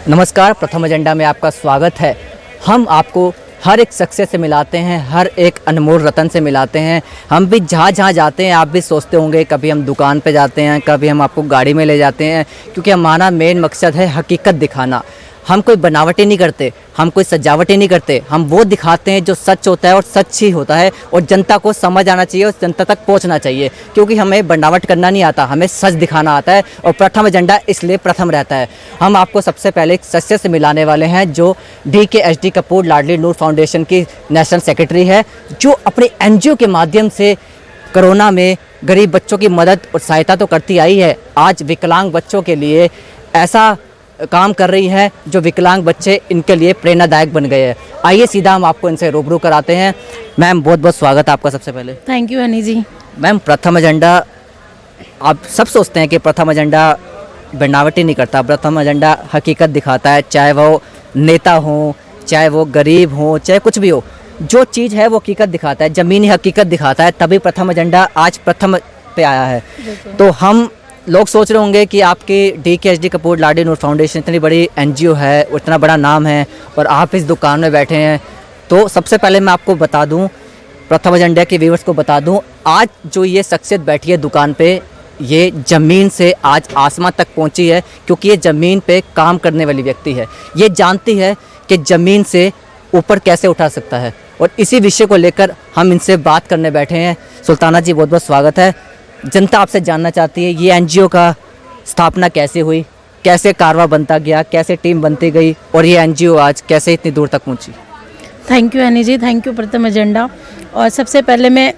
नमस्कार, प्रथम एजेंडा में आपका स्वागत है। हम आपको हर एक सक्सेस से मिलाते हैं, हर एक अनमोल रतन से मिलाते हैं। हम भी जहाँ जाते हैं आप भी सोचते होंगे, कभी हम दुकान पे जाते हैं, कभी हम आपको गाड़ी में ले जाते हैं, क्योंकि हमारा मेन मकसद है हकीकत दिखाना। हम कोई बनावटी नहीं करते, हम कोई सजावटी नहीं करते, हम वो दिखाते हैं जो सच होता है और सच ही होता है और जनता को समझ आना चाहिए और जनता तक पहुंचना चाहिए, क्योंकि हमें बनावट करना नहीं आता, हमें सच दिखाना आता है और प्रथम एजेंडा इसलिए प्रथम रहता है। हम आपको सबसे पहले एक सच्चे से मिलाने वाले हैं जो DKHD कपूर लाडली नूर फाउंडेशन की नेशनल सेक्रेटरी है, जो अपने NGO के माध्यम से कोरोना में गरीब बच्चों की मदद और सहायता तो करती आई है, आज विकलांग बच्चों के लिए ऐसा काम कर रही है जो विकलांग बच्चे इनके लिए प्रेरणादायक बन गए हैं। आइए सीधा हम आपको इनसे रूबरू कराते हैं। मैम, बहुत बहुत स्वागत है आपका सबसे पहले। Thank you Honey ji. Ma'am, Pratham agenda, आप सब सोचते हैं कि प्रथम एजेंडा बनावटी नहीं करता, प्रथम एजेंडा हकीकत दिखाता है, चाहे वो नेता हो, चाहे वो गरीब हो, चाहे कुछ भी हो, जो चीज़ है वो हकीकत दिखाता है, ज़मीनी हकीकत दिखाता है, तभी प्रथम एजेंडा आज प्रथम पे आया है। तो हम लोग सोच रहे होंगे कि आपकी DKHD कपूर लाडली नूर फाउंडेशन इतनी बड़ी NGO है, इतना बड़ा नाम है और आप इस दुकान में बैठे हैं। तो सबसे पहले मैं आपको बता दूं, प्रथम एजेंडा के व्यूअर्स को बता दूं, आज जो ये शख्सियत बैठी है दुकान पे, ये ज़मीन से आज आसमान तक पहुंची है, क्योंकि ये ज़मीन पे काम करने वाली व्यक्ति है। ये जानती है कि ज़मीन से ऊपर कैसे उठा सकता है और इसी विषय को लेकर हम इनसे बात करने बैठे हैं। सुल्ताना जी, बहुत बहुत स्वागत है। जनता आपसे जानना चाहती है ये NGO का स्थापना कैसे हुई, कैसे कारवा बनता गया, कैसे टीम बनती गई और ये NGO आज कैसे इतनी दूर तक पहुंची। Thank you Honey ji, thank you Pratham agenda. और सबसे पहले मैं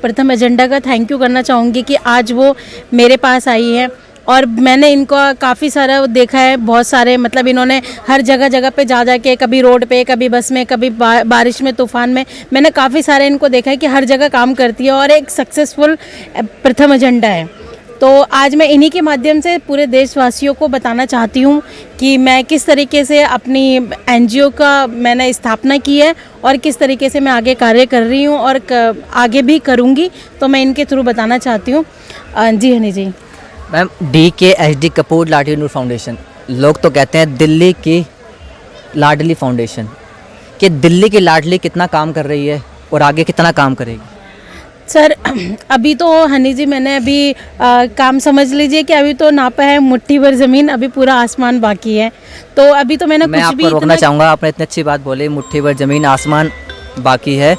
प्रथम एजेंडा का थैंक यू करना चाहूँगी कि आज वो मेरे पास आई है और मैंने इनको काफ़ी सारा देखा है, बहुत सारे मतलब इन्होंने हर जगह जगह पे जा के, कभी रोड पे, कभी बस में, कभी बारिश में, तूफान में, मैंने काफ़ी सारे इनको देखा है कि हर जगह काम करती है और एक सक्सेसफुल प्रथम एजेंडा है। तो आज मैं इन्हीं के माध्यम से पूरे देशवासियों को बताना चाहती हूँ कि मैं किस तरीके से अपनी NGO का मैंने स्थापना की है और किस तरीके से मैं आगे कार्य कर रही हूँ और आगे भी करूँगी। तो मैं इनके थ्रू बताना चाहती हूँ। जी हनी जी। मैम, DKHD कपूर लाडली नूर फाउंडेशन, लोग तो कहते हैं दिल्ली की लाडली फाउंडेशन, कि दिल्ली की लाडली कितना काम कर रही है और आगे कितना काम करेगी? सर, अभी तो हनी जी मैंने अभी काम समझ लीजिए कि अभी तो नापा है मुट्ठी भर ज़मीन, अभी पूरा आसमान बाकी है। तो अभी तो मैं आपको रोकना चाहूँगा, आपने इतनी अच्छी बात बोली, मुट्ठी भर ज़मीन आसमान बाकी है।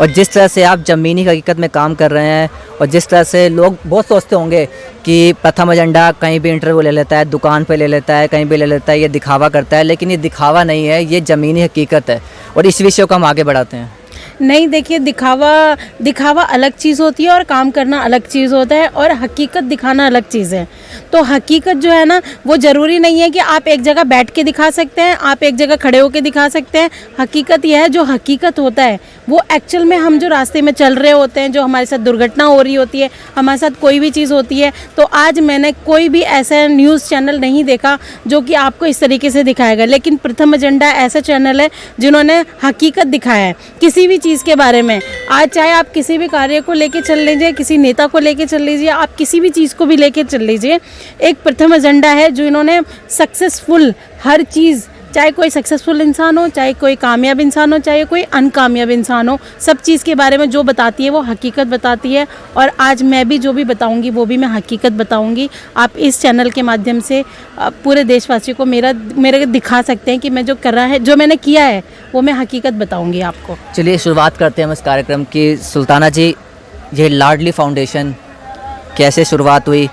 और जिस तरह से आप ज़मीनी हकीकत में काम कर रहे हैं और जिस तरह से लोग बहुत सोचते होंगे कि प्रथम एजेंडा कहीं भी इंटरव्यू ले लेता है, दुकान पे ले लेता है, कहीं भी ले लेता है, ये दिखावा करता है, लेकिन ये दिखावा नहीं है, ये ज़मीनी हकीकत है और इस विषय को हम आगे बढ़ाते हैं। नहीं, देखिए, दिखावा अलग चीज़ होती है और काम करना अलग चीज़ होता है और हकीकत दिखाना अलग चीज़ है। तो हकीकत जो है ना, वो ज़रूरी नहीं है कि आप एक जगह बैठ के दिखा सकते हैं, आप एक जगह खड़े होकर दिखा सकते हैं। हकीकत यह है, जो हकीकत होता है वो एक्चुअल में हम जो रास्ते में चल रहे होते हैं, जो हमारे साथ दुर्घटना हो रही होती है, हमारे साथ कोई भी चीज़ होती है, तो आज मैंने कोई भी ऐसा न्यूज़ चैनल नहीं देखा जो कि आपको इस तरीके से दिखाएगा, लेकिन प्रथम एजेंडा ऐसा चैनल है जिन्होंने हकीकत दिखाया है किसी भी चीज़ के बारे में। आज चाहे आप किसी भी कार्य को लेके चल लीजिए, किसी नेता को लेके चल लीजिए, आप किसी भी चीज़ को भी लेके चल लीजिए, एक प्रथम एजेंडा है जो इन्होंने सक्सेसफुल हर चीज़, चाहे कोई सक्सेसफुल इंसान हो, चाहे कोई कामयाब इंसान हो, चाहे कोई अनकामयाब इंसान हो, सब चीज़ के बारे में जो बताती है वो हकीकत बताती है। और आज मैं भी जो भी बताऊंगी वो भी मैं हकीकत बताऊंगी। आप इस चैनल के माध्यम से पूरे देशवासियों को मेरे दिखा सकते हैं कि मैं जो कर रहा है, जो मैंने किया है, वो मैं हकीकत बताऊंगी आपको। चलिए शुरुआत करते हैं हम इस कार्यक्रम की। सुल्ताना जी, ये लाडली फाउंडेशन कैसे शुरुआत हुई,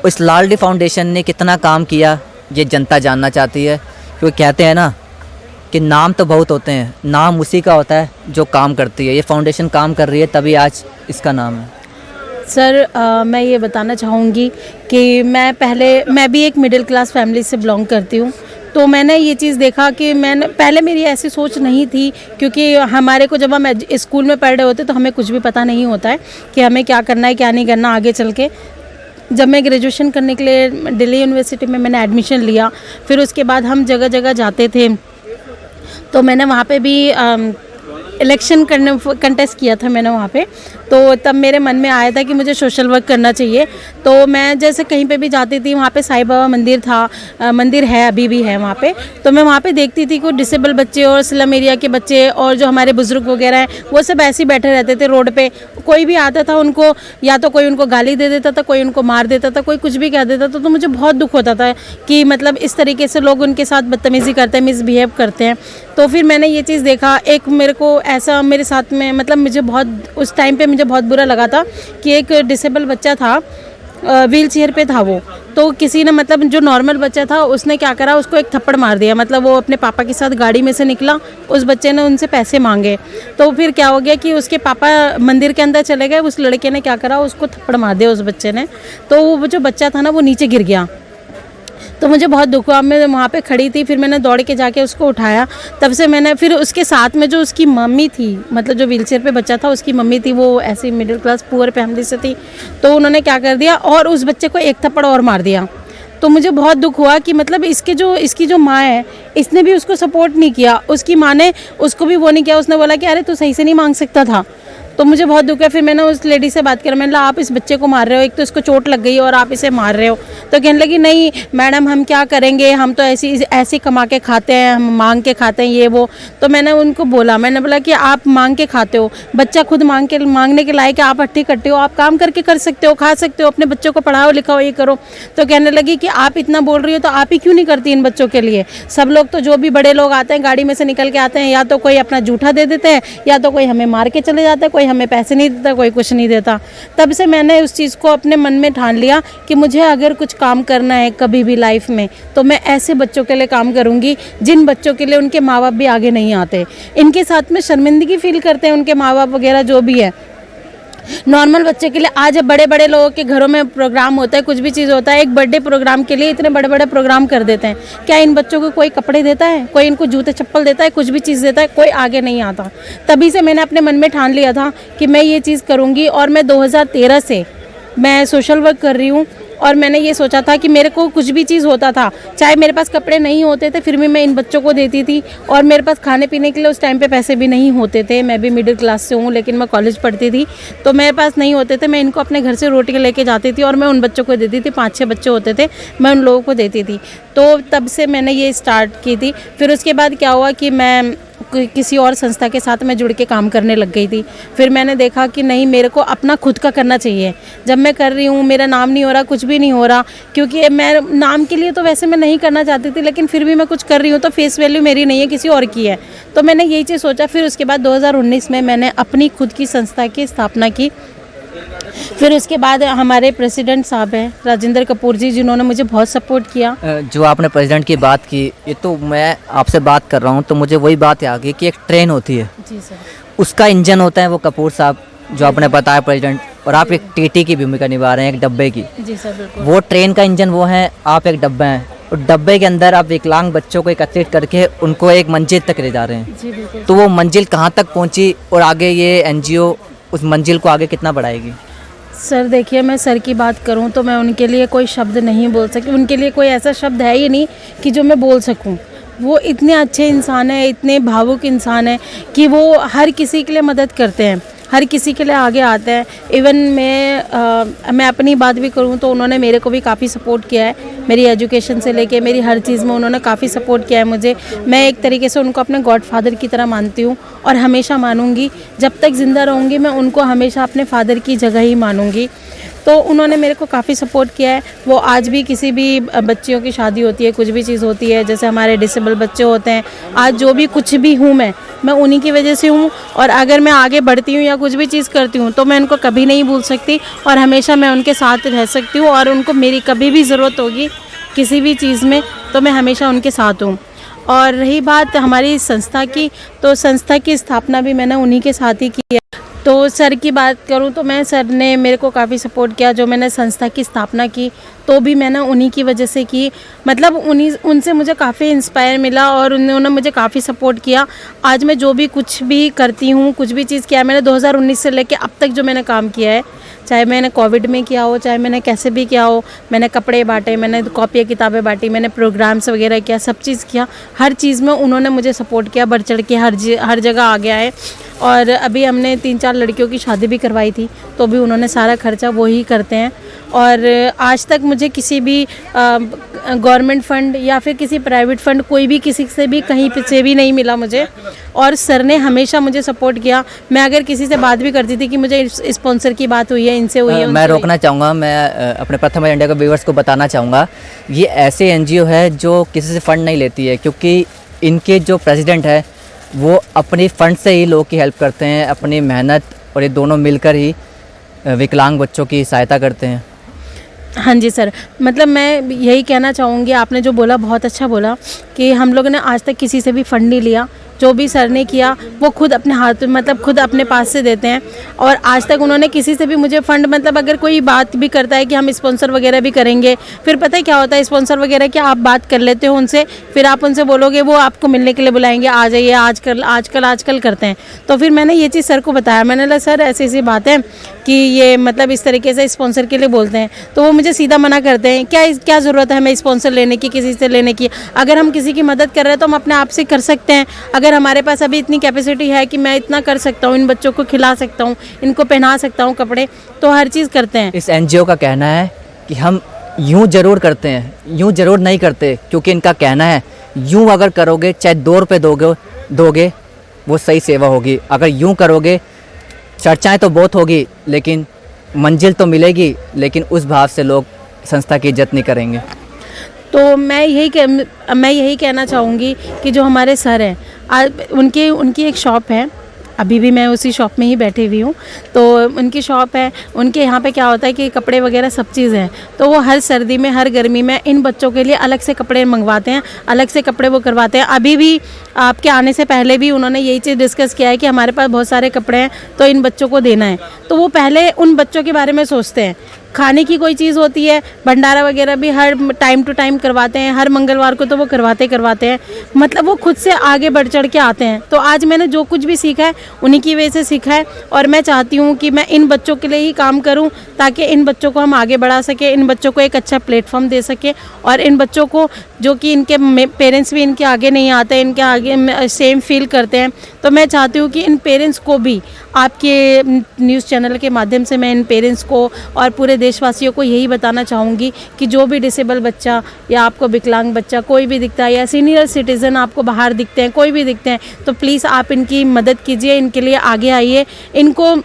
इस लाडली फाउंडेशन ने कितना काम किया, ये जनता जानना चाहती है। क्योंकि कहते हैं ना कि नाम तो बहुत होते हैं, नाम उसी का होता है जो काम करती है। ये फाउंडेशन काम कर रही है तभी आज इसका नाम है। सर, मैं ये बताना चाहूँगी कि मैं भी एक मिडिल क्लास फैमिली से बिलोंग करती हूँ। तो मैंने ये चीज़ देखा कि पहले मेरी ऐसी सोच नहीं थी, क्योंकि हमारे को जब हम स्कूल में पढ़ रहे होते तो हमें कुछ भी पता नहीं होता है कि हमें क्या करना है, क्या नहीं करना आगे चल के। जब मैं ग्रेजुएशन करने के लिए दिल्ली यूनिवर्सिटी में मैंने एडमिशन लिया, फिर उसके बाद हम जगह जगह जाते थे, तो मैंने वहाँ पे भी इलेक्शन कंटेस्ट किया था मैंने वहाँ पे। तो तब मेरे मन में आया था कि मुझे सोशल वर्क करना चाहिए। तो मैं जैसे कहीं पे भी जाती थी, वहाँ पे साईं बाबा मंदिर था, मंदिर है, अभी भी है वहाँ पे, तो मैं वहाँ पे देखती थी कि डिसेबल बच्चे और स्लम एरिया के बच्चे और जो हमारे बुजुर्ग वगैरह हैं वो सब ऐसे ही बैठे रहते थे रोड पे। कोई भी आता था उनको या तो कोई उनको गाली दे देता था, कोई उनको मार देता था, कोई कुछ भी कह देता था। तो मुझे बहुत दुख होता था कि मतलब इस तरीके से लोग उनके साथ बदतमीज़ी करते हैं, मिसबिहेव करते हैं। तो फिर मैंने ये चीज़ देखा, एक मेरे को ऐसा मेरे साथ में मतलब मुझे बहुत उस टाइम पे मुझे बहुत बुरा लगा था कि एक डिसेबल बच्चा था, व्हील चेयर पे था वो, तो किसी ने मतलब जो नॉर्मल बच्चा था उसने क्या करा, उसको एक थप्पड़ मार दिया। मतलब वो अपने पापा के साथ गाड़ी में से निकला, उस बच्चे ने उनसे पैसे मांगे, तो फिर क्या हो गया कि उसके पापा मंदिर के अंदर चले गए, उस लड़के ने क्या करा, उसको थप्पड़ मार दिया उस बच्चे ने। तो वो जो बच्चा था ना वो नीचे गिर गया। तो मुझे बहुत दुख हुआ, मैं वहाँ पे खड़ी थी, फिर मैंने दौड़ के जाके उसको उठाया। तब से मैंने फिर उसके साथ में जो उसकी मम्मी थी, मतलब जो व्हीलचेयर पे बच्चा था उसकी मम्मी थी, वो ऐसी मिडिल क्लास पुअर फैमिली से थी, तो उन्होंने क्या कर दिया और उस बच्चे को एक थप्पड़ और मार दिया। तो मुझे बहुत दुख हुआ कि मतलब इसकी जो माँ है, इसने भी उसको सपोर्ट नहीं किया, उसकी माँ ने उसको भी वो नहीं किया, उसने बोला कि अरे तू सही से नहीं मांग सकता था। तो मुझे बहुत दुख है। फिर मैंने उस लेडी से बात करा, मैंने कहा आप इस बच्चे को मार रहे हो, एक तो इसको चोट लग गई और आप इसे मार रहे हो। तो कहने लगी नहीं मैडम हम क्या करेंगे, हम तो ऐसी कमा के खाते हैं, हम मांग के खाते हैं ये वो। तो मैंने उनको बोला, मैंने बोला कि आप मांग के खाते हो, बच्चा खुद मांगने के लायक है, आप हट्टी कट्टे हो, आप काम करके कर सकते हो, खा सकते हो, अपने बच्चों को पढ़ाओ लिखाओ ये करो। तो कहने लगी कि आप इतना बोल रही हो तो आप ही क्यों नहीं करती इन बच्चों के लिए। सब लोग तो जो भी बड़े लोग आते हैं गाड़ी में से निकल के आते हैं, या तो कोई अपना जूठा दे देते हैं या तो कोई हमें मार के चले जाता है, कोई हमें पैसे नहीं देता, कोई कुछ नहीं देता। तब से मैंने उस चीज़ को अपने मन में ठान लिया कि मुझे अगर कुछ काम करना है कभी भी लाइफ में, तो मैं ऐसे बच्चों के लिए काम करूंगी जिन बच्चों के लिए उनके माँ बाप भी आगे नहीं आते, इनके साथ में शर्मिंदगी फील करते हैं उनके माँ बाप वगैरह जो भी है। नॉर्मल बच्चे के लिए आज बड़े बड़े लोगों के घरों में प्रोग्राम होता है, कुछ भी चीज़ होता है, एक बर्थडे प्रोग्राम के लिए इतने बड़े बड़े प्रोग्राम कर देते हैं। क्या इन बच्चों को कोई कपड़े देता है, कोई इनको जूते चप्पल देता है, कुछ भी चीज़ देता है, कोई आगे नहीं आता। तभी से मैंने अपने मन में ठान लिया था कि मैं ये चीज़ करूँगी। और मैं 2013 से मैं सोशल वर्क कर रही हूँ। और मैंने ये सोचा था कि मेरे को कुछ भी चीज़ होता था, चाहे मेरे पास कपड़े नहीं होते थे फिर भी मैं इन बच्चों को देती थी। और मेरे पास खाने पीने के लिए उस टाइम पे पैसे भी नहीं होते थे, मैं भी मिडिल क्लास से हूँ लेकिन मैं कॉलेज पढ़ती थी, तो मेरे पास नहीं होते थे। मैं इनको अपने घर से रोटी लेके जाती थी और मैं उन बच्चों को देती थी, 5-6 बच्चे होते थे, मैं उन लोगों को देती थी। तो तब से मैंने ये स्टार्ट की थी। फिर उसके बाद क्या हुआ कि मैं किसी और संस्था के साथ मैं जुड़ के काम करने लग गई थी। फिर मैंने देखा कि नहीं, मेरे को अपना खुद का करना चाहिए। जब मैं कर रही हूँ, मेरा नाम नहीं हो रहा, कुछ भी नहीं हो रहा, क्योंकि मैं नाम के लिए तो वैसे मैं नहीं करना चाहती थी, लेकिन फिर भी मैं कुछ कर रही हूँ तो फेस वैल्यू मेरी नहीं है, किसी और की है। तो मैंने यही चीज़ सोचा। फिर उसके बाद 2019 में मैंने अपनी खुद की संस्था की स्थापना की। फिर उसके बाद हमारे प्रेसिडेंट साहब हैं राजेंद्र कपूर जी, जिन्होंने मुझे बहुत सपोर्ट किया। जो आपने प्रेसिडेंट की बात की, ये तो मैं आपसे बात कर रहा हूँ तो मुझे वही बात आ गई कि एक ट्रेन होती है, जी सर, उसका इंजन होता है वो कपूर साहब, जो आपने बताया प्रेसिडेंट, और आप एक टीटी की भूमिका निभा रहे हैं, एक डब्बे की। जी सर बिल्कुल। वो ट्रेन का इंजन वो है, आप एक डब्बा हैं, और डब्बे के अंदर आप विकलांग बच्चों को एकत्रित करके उनको एक मंजिल तक ले जा रहे हैं। जी बिल्कुल। तो वो मंजिल कहाँ तक पहुँची और आगे ये एनजीओ उस मंजिल को आगे कितना बढ़ाएगी? सर देखिए, मैं सर की बात करूं तो मैं उनके लिए कोई शब्द नहीं बोल सकती, उनके लिए कोई ऐसा शब्द है ही नहीं कि जो मैं बोल सकूं। वो इतने अच्छे इंसान हैं, इतने भावुक इंसान हैं कि वो हर किसी के लिए मदद करते हैं, हर किसी के लिए आगे आते हैं। इवन मैं अपनी बात भी करूं तो उन्होंने मेरे को भी काफ़ी सपोर्ट किया है, मेरी एजुकेशन से लेके मेरी हर चीज़ में उन्होंने काफ़ी सपोर्ट किया है मुझे। मैं एक तरीके से उनको अपने गॉड फादर की तरह मानती हूँ और हमेशा मानूंगी। जब तक ज़िंदा रहूँगी मैं उनको हमेशा अपने फादर की जगह ही मानूंगी। तो उन्होंने मेरे को काफ़ी सपोर्ट किया है। वो आज भी किसी भी बच्चियों की शादी होती है, कुछ भी चीज़ होती है, जैसे हमारे डिसेबल बच्चे होते हैं, आज जो भी कुछ भी हूँ मैं उन्हीं की वजह से हूँ। और अगर मैं आगे बढ़ती हूँ या कुछ भी चीज़ करती हूँ तो मैं उनको कभी नहीं भूल सकती और हमेशा मैं उनके साथ रह सकती हूँ। और उनको मेरी कभी भी ज़रूरत होगी किसी भी चीज़ में तो मैं हमेशा उनके साथ हूँ। और रही बात हमारी संस्था की, तो संस्था की स्थापना भी मैंने उन्हीं के साथ ही की है। तो सर की बात करूं तो मैं सर ने मेरे को काफ़ी सपोर्ट किया। जो मैंने संस्था की स्थापना की तो भी मैंने उन्हीं की वजह से की, मतलब उनसे मुझे काफ़ी इंस्पायर मिला और उन्होंने मुझे काफ़ी सपोर्ट किया। आज मैं जो भी कुछ भी करती हूँ, कुछ भी चीज़ किया मैंने 2019 से लेकर अब तक जो मैंने काम किया है, चाहे मैंने कोविड में किया हो, चाहे मैंने कैसे भी किया हो, मैंने कपड़े बांटे, मैंने कॉपियाँ किताबें बांटी, मैंने प्रोग्राम्स वगैरह किया, सब चीज़ किया, हर चीज़ में उन्होंने मुझे सपोर्ट किया, बढ़ चढ़ के हर जगह आ गया है। और अभी हमने 3-4 लड़कियों की शादी भी करवाई थी, तो भी उन्होंने सारा खर्चा वो ही करते हैं। और आज तक मुझे किसी भी गवर्नमेंट फ़ंड या फिर किसी प्राइवेट फ़ंड कोई भी किसी से भी कहीं से भी नहीं मिला मुझे, और सर ने हमेशा मुझे सपोर्ट किया। मैं अगर किसी से बात भी करती थी कि मुझे स्पॉन्सर की बात हुई है, इनसे हुई है, मैं रोकना चाहूँगा, मैं अपने प्रथम एजेंडा के व्यूअर्स को बताना चाहूँगा, ये ऐसे एनजीओ है जो किसी से फ़ंड नहीं लेती है, क्योंकि इनके जो प्रेसिडेंट है वो अपनी फ़ंड से ही लोगों की हेल्प करते हैं, अपनी मेहनत और ये दोनों मिलकर ही विकलांग बच्चों की सहायता करते हैं। हाँ जी सर, मतलब मैं यही कहना चाहूँगी, आपने जो बोला बहुत अच्छा बोला कि हम लोगों ने आज तक किसी से भी फ़ंड नहीं लिया। जो भी सर ने किया वो खुद अपने हाथ मतलब खुद अपने पास से देते हैं, और आज तक उन्होंने किसी से भी मुझे फ़ंड मतलब अगर कोई बात भी करता है कि हम स्पॉन्सर वगैरह भी करेंगे, फिर पता है क्या होता है स्पॉन्सर वगैरह की आप बात कर लेते हो उनसे, फिर आप उनसे बोलोगे वो आपको मिलने के लिए बुलाएंगे, आ जाइए आजकल करते हैं। तो फिर मैंने ये चीज़ सर को बताया, मैंने बोला सर ऐसी ऐसी बात है कि ये मतलब इस तरीके से स्पॉन्सर के लिए बोलते हैं, तो वो मुझे सीधा मना करते हैं। क्या ज़रूरत है हमें स्पॉन्सर लेने की, किसी से लेने की? अगर हम किसी की मदद कर रहे हैं तो हम अपने आप से कर सकते हैं। अगर हमारे पास अभी इतनी कैपेसिटी है कि मैं इतना कर सकता हूँ, इन बच्चों को खिला सकता हूँ, इनको पहना सकता हूँ कपड़े, तो हर चीज़ करते हैं। इस एनजीओ का कहना है कि हम यूं ज़रूर करते हैं, यूं ज़रूर नहीं करते, क्योंकि इनका कहना है यूं अगर करोगे चाहे 2 रुपये दोगे वो सही सेवा होगी। अगर यूं करोगे चर्चाएं तो बहुत होगी लेकिन मंजिल तो मिलेगी, लेकिन उस भाव से लोग संस्था की इज्जत नहीं करेंगे। तो मैं यही कहना चाहूँगी कि जो हमारे सर हैं, उनकी एक शॉप है, अभी भी मैं उसी शॉप में ही बैठी हुई हूँ। तो उनकी शॉप है, उनके यहाँ पे क्या होता है कि कपड़े वगैरह सब चीज़ है, तो वो हर सर्दी में हर गर्मी में इन बच्चों के लिए अलग से कपड़े मंगवाते हैं, अलग से कपड़े वो करवाते हैं। अभी भी आपके आने से पहले भी उन्होंने यही चीज़ डिस्कस किया है कि हमारे पास बहुत सारे कपड़े हैं तो इन बच्चों को देना है। तो वो पहले उन बच्चों के बारे में सोचते हैं। खाने की कोई चीज़ होती है, भंडारा वगैरह भी हर टाइम टू टाइम करवाते हैं, हर मंगलवार को तो वो करवाते हैं। मतलब वो खुद से आगे बढ़ चढ़ के आते हैं। तो आज मैंने जो कुछ भी सीखा है उन्हीं की वजह से सीखा है, और मैं चाहती हूँ कि मैं इन बच्चों के लिए ही काम करूँ ताकि इन बच्चों को हम आगे बढ़ा सकें, इन बच्चों को एक अच्छा प्लेटफॉर्म दे सकें, और इन बच्चों को जो कि इनके पेरेंट्स भी इनके आगे नहीं आते, इनके आगे सेम फील करते हैं। तो मैं चाहती हूँ कि इन पेरेंट्स को भी आपके न्यूज़ चैनल के माध्यम से मैं इन पेरेंट्स को और पूरे देशवासियों को यही बताना चाहूँगी कि जो भी डिसेबल बच्चा या आपको विकलांग बच्चा कोई भी दिखता है, या सीनियर सिटीज़न आपको बाहर दिखते हैं, कोई भी दिखते हैं, तो प्लीज़ आप इनकी मदद कीजिए, इनके लिए आगे आइए। इनको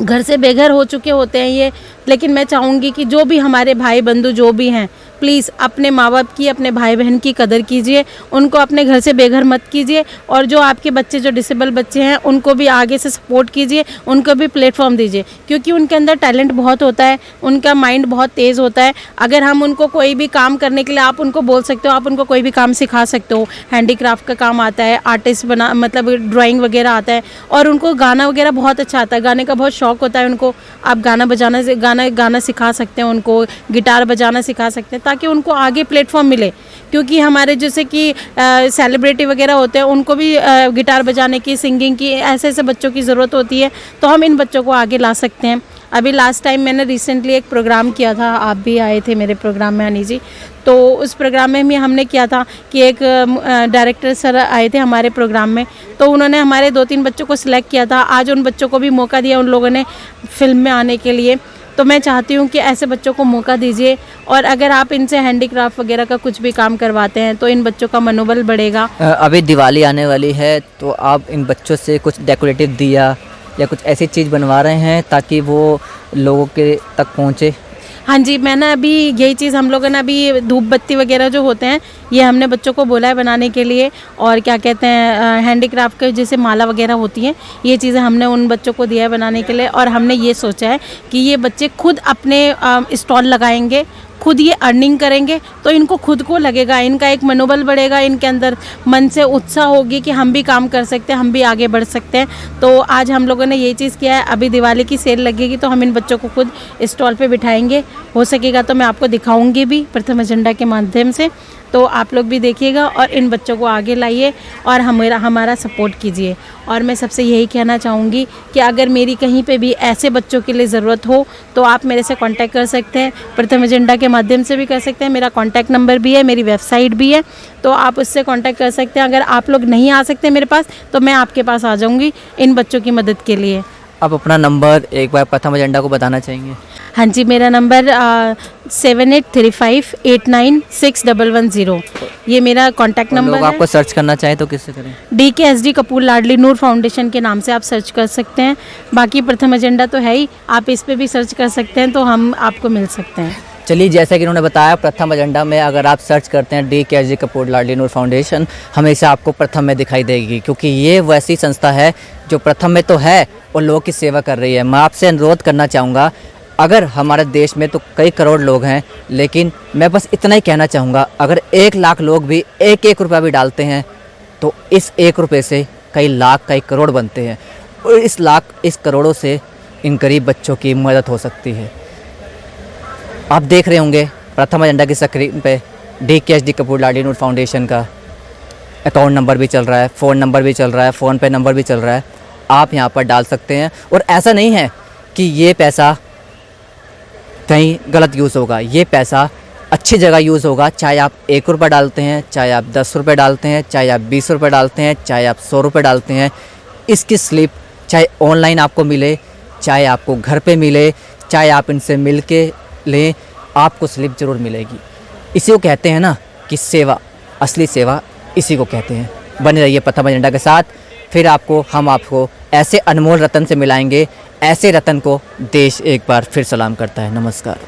घर से बेघर हो चुके होते हैं ये, लेकिन मैं चाहूँगी कि जो भी हमारे भाई बंधु जो भी हैं, प्लीज़ अपने माँ बाप की, अपने भाई बहन की कदर कीजिए, उनको अपने घर से बेघर मत कीजिए, और जो आपके बच्चे जो डिसेबल बच्चे हैं उनको भी आगे से सपोर्ट कीजिए, उनको भी प्लेटफॉर्म दीजिए, क्योंकि उनके अंदर टैलेंट बहुत होता है, उनका माइंड बहुत तेज़ होता है। अगर हम उनको कोई भी काम करने के लिए, आप उनको बोल सकते हो, आप उनको कोई भी काम सिखा सकते हो, हैंडीक्राफ्ट का काम आता है, आर्टिस्ट बना मतलब ड्राइंग वगैरह आता है, और उनको गाना वगैरह बहुत अच्छा आता है, गाने का बहुत शौक होता है उनको, आप गाना सिखा सकते हैं, उनको गिटार बजाना सिखा सकते हैं, ताकि उनको आगे प्लेटफॉर्म मिले। क्योंकि हमारे जैसे कि सेलिब्रिटी वगैरह होते हैं, उनको भी गिटार बजाने की, सिंगिंग की, ऐसे बच्चों की ज़रूरत होती है, तो हम इन बच्चों को आगे ला सकते हैं। अभी लास्ट टाइम मैंने रिसेंटली एक प्रोग्राम किया था, आप भी आए थे मेरे प्रोग्राम में हनी जी, तो उस प्रोग्राम में भी हमने किया था कि एक डायरेक्टर सर आए थे हमारे प्रोग्राम में, तो उन्होंने हमारे 2-3 बच्चों को सिलेक्ट किया था। आज उन बच्चों को भी मौका दिया उन लोगों ने फिल्म में आने के लिए। तो मैं चाहती हूँ कि ऐसे बच्चों को मौका दीजिए, और अगर आप इनसे हैंडीक्राफ्ट वगैरह का कुछ भी काम करवाते हैं तो इन बच्चों का मनोबल बढ़ेगा। अभी दिवाली आने वाली है, तो आप इन बच्चों से कुछ डेकोरेटिव दिया या कुछ ऐसी चीज़ बनवा रहे हैं ताकि वो लोगों के तक पहुँचे? हाँ जी, मैंने अभी यही चीज़ हम लोगों ने अभी धूप बत्ती वगैरह जो होते हैं, ये हमने बच्चों को बोला है बनाने के लिए, और क्या कहते हैं हैंडीक्राफ्ट के जैसे माला वगैरह होती हैं, ये चीज़ें हमने उन बच्चों को दिया है बनाने के लिए। और हमने ये सोचा है कि ये बच्चे खुद अपने स्टॉल लगाएंगे, खुद ये अर्निंग करेंगे, तो इनको खुद को लगेगा, इनका एक मनोबल बढ़ेगा, इनके अंदर मन से उत्साह होगी कि हम भी काम कर सकते हैं, हम भी आगे बढ़ सकते हैं। तो आज हम लोगों ने ये चीज़ किया है। अभी दिवाली की सेल लगेगी तो हम इन बच्चों को खुद स्टॉल पे बिठाएंगे, हो सकेगा तो मैं आपको दिखाऊंगी भी प्रथम एजेंडा के माध्यम से। तो आप लोग भी देखिएगा और इन बच्चों को आगे लाइए और हमारा सपोर्ट कीजिए। और मैं सबसे यही कहना चाहूँगी कि अगर मेरी कहीं पे भी ऐसे बच्चों के लिए ज़रूरत हो तो आप मेरे से कांटेक्ट कर सकते हैं, प्रथम एजेंडा के माध्यम से भी कर सकते हैं। मेरा कांटेक्ट नंबर भी है, मेरी वेबसाइट भी है, तो आप उससे कांटेक्ट कर सकते हैं। अगर आप लोग नहीं आ सकते मेरे पास तो मैं आपके पास आ जाऊँगी इन बच्चों की मदद के लिए। आप अपना नंबर एक बार प्रथम एजेंडा को बताना चाहेंगे? हाँ जी, मेरा नंबर 7835896110, ये मेरा कांटेक्ट और नंबर लोग है। आपको सर्च करना चाहें तो किससे करें? DKSD कपूर लाडली नूर फाउंडेशन के नाम से आप सर्च कर सकते हैं। बाकी प्रथम एजेंडा तो है ही, आप इस पे भी सर्च कर सकते हैं, तो हम आपको मिल सकते हैं। चलिए, जैसा कि उन्होंने बताया, प्रथम एजेंडा में अगर आप सर्च करते हैं DKSD कपूर लाडली नूर फाउंडेशन, हमेशा आपको प्रथम में दिखाई देगी, क्योंकि ये वैसी संस्था है जो प्रथम में तो है और लोगों की सेवा कर रही है। मैं आपसे अनुरोध करना चाहूँगा, अगर हमारे देश में तो कई करोड़ लोग हैं, लेकिन मैं बस इतना ही कहना चाहूँगा, अगर 1 लाख लोग भी एक रुपया भी डालते हैं तो इस 1 रुपये से कई लाख कई करोड़ बनते हैं, और इस करोड़ों से इन गरीब बच्चों की मदद हो सकती है। आप देख रहे होंगे प्रथम एजेंडा की स्क्रीन पे DKSD कपूर लाडली नूर फाउंडेशन का अकाउंट नंबर भी चल रहा है, फ़ोन नंबर भी चल रहा है, फ़ोन पे नंबर भी चल रहा है। आप यहाँ पर डाल सकते हैं, और ऐसा नहीं है कि ये पैसा कहीं गलत यूज़ होगा, ये पैसा अच्छी जगह यूज़ होगा। चाहे आप 1 रुपये डालते हैं, चाहे आप 10 रुपये डालते हैं, चाहे आप 20 रुपये डालते हैं, चाहे आप 100 रुपये डालते हैं, इसकी स्लिप चाहे ऑनलाइन आपको मिले, चाहे आपको घर पे मिले, चाहे आप इनसे मिल के लें, आपको स्लिप ज़रूर मिलेगी। इसी को कहते हैं ना कि सेवा, असली सेवा इसी को कहते हैं। बने रहिए प्रथम एजेंडा के साथ, फिर हम आपको ऐसे अनमोल रतन से मिलाएंगे, ऐसे रतन को देश एक बार फिर सलाम करता है। नमस्कार।